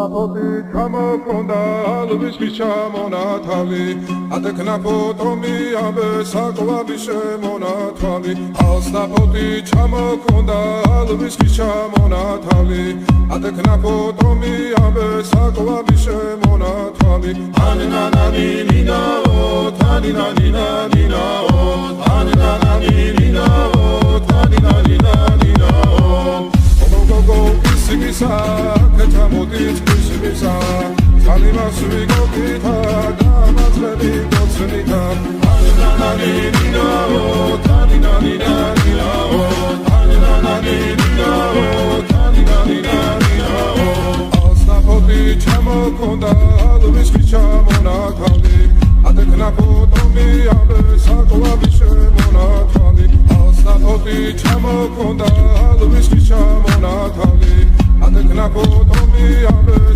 Oti ჩამოქონდა ალვისის ჩამონათალი ატეკნა ფოტომი ამბე საკლავი შემონათვალი ალსნაფოთი ჩამოქონდა ალვისის ჩამონათალი ატეკნა ფოტომი ამბე საკლავი შემონათვალი ანინანანინინაო თანინანინანინაო ანინანანინინაო თანინანინანინაო გოგო ისიმისა კეთამოდით ისიმისა ძალიმას ვიგოქითა დამაძლები გოცნითა ანინანანინინაო თანინანინანინაო ანინანანინინაო თანინანინანინაო ალსნაფოთი ჩამოქონდა ალვისის ჩამონათვალი ატეკნა ფოტომი ამბე საკლავი შემონათვალი ალსნაფოთი ჩამოქონდა ალვისის ჩამონათვალი ატეკნა ფოტომი ამბე